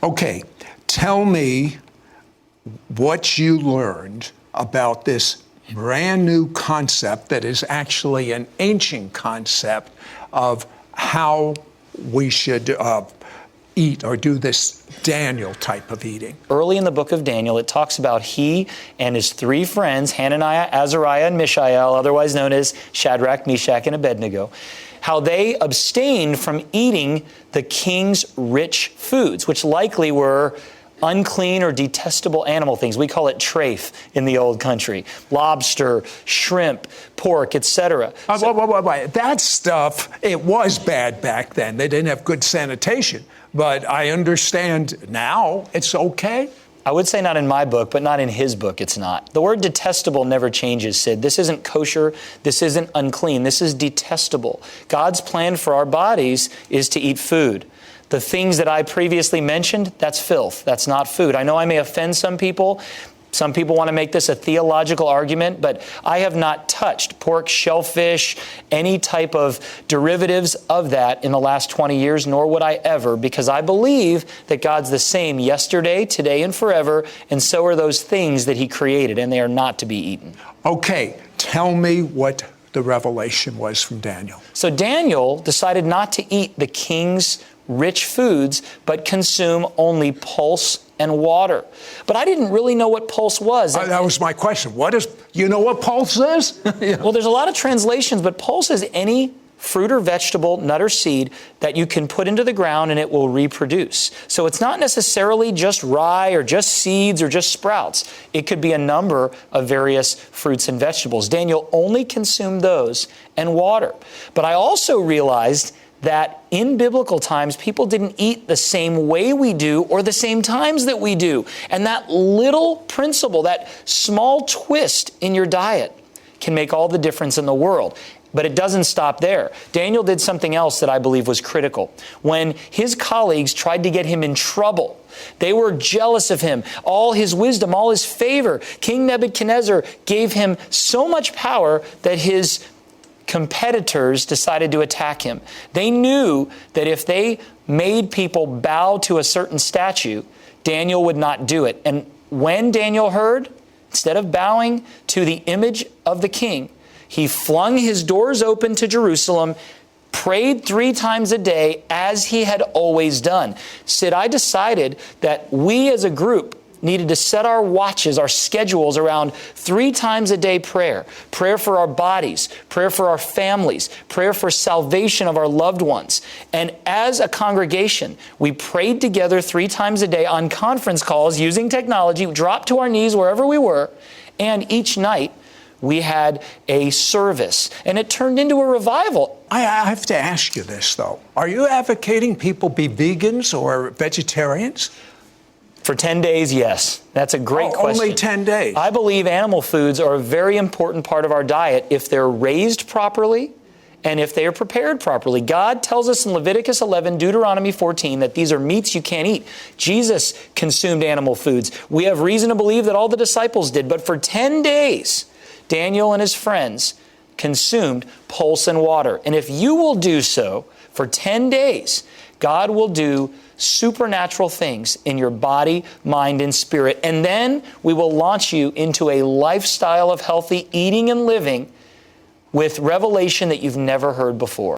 Okay, tell me what you learned about this brand new concept that is actually an ancient concept of how we should eat or do this Daniel type of eating. Early in the book of Daniel, it talks about he and his three friends, Hananiah, Azariah, and Mishael, otherwise known as Shadrach, Meshach, and Abednego, how they abstained from eating the king's rich foods, which likely were unclean or detestable animal things. We call it trafe in the old country. Lobster, shrimp, pork, etc. That stuff, it was bad back then. They didn't have good sanitation. But I understand now it's okay. I would say not in my book, but not in his book, it's not. The word detestable never changes, Sid. This isn't kosher. This isn't unclean. This is detestable. God's plan for our bodies is to eat food. The things that I previously mentioned, that's filth. That's not food. I know I may offend some people. Some people want to make this a theological argument, but I have not touched pork, shellfish, any type of derivatives of that in the last 20 years, nor would I ever, because I believe that God's the same yesterday, today, and forever, and so are those things that He created, and they are not to be eaten. Okay, tell me what the revelation was from Daniel. So Daniel decided not to eat the king's rich foods, but consume only pulse and water. But I didn't really know what pulse was. That was my question. You know what pulse is? Yeah. Well, there's a lot of translations, but pulse is any fruit or vegetable, nut or seed that you can put into the ground and it will reproduce. So it's not necessarily just rye or just seeds or just sprouts. It could be a number of various fruits and vegetables. Daniel only consumed those and water. But I also realized that in biblical times, people didn't eat the same way we do or the same times that we do. And that little principle, that small twist in your diet can make all the difference in the world. But it doesn't stop there. Daniel did something else that I believe was critical. When his colleagues tried to get him in trouble, they were jealous of him, all his wisdom, all his favor. King Nebuchadnezzar gave him so much power that his competitors decided to attack him. They knew that if they made people bow to a certain statue, Daniel would not do it. And when Daniel heard, instead of bowing to the image of the king, he flung his doors open to Jerusalem, prayed 3 times a day as he had always done. Sid, I decided that we as a group needed to set our watches, our schedules around 3 times a day prayer. Prayer for our bodies, prayer for our families, prayer for salvation of our loved ones. And as a congregation, we prayed together 3 times a day on conference calls using technology, dropped to our knees wherever we were, and each night we had a service. And it turned into a revival. I have to ask you this, though. Are you advocating people be vegans or vegetarians? For 10 days, yes. That's a great question. Only 10 days? I believe animal foods are a very important part of our diet if they're raised properly and if they are prepared properly. God tells us in Leviticus 11, Deuteronomy 14, that these are meats you can't eat. Jesus consumed animal foods. We have reason to believe that all the disciples did. But for 10 days, Daniel and his friends consumed pulse and water. And if you will do so for 10 days, God will do supernatural things in your body, mind, and spirit. And then we will launch you into a lifestyle of healthy eating and living with revelation that you've never heard before.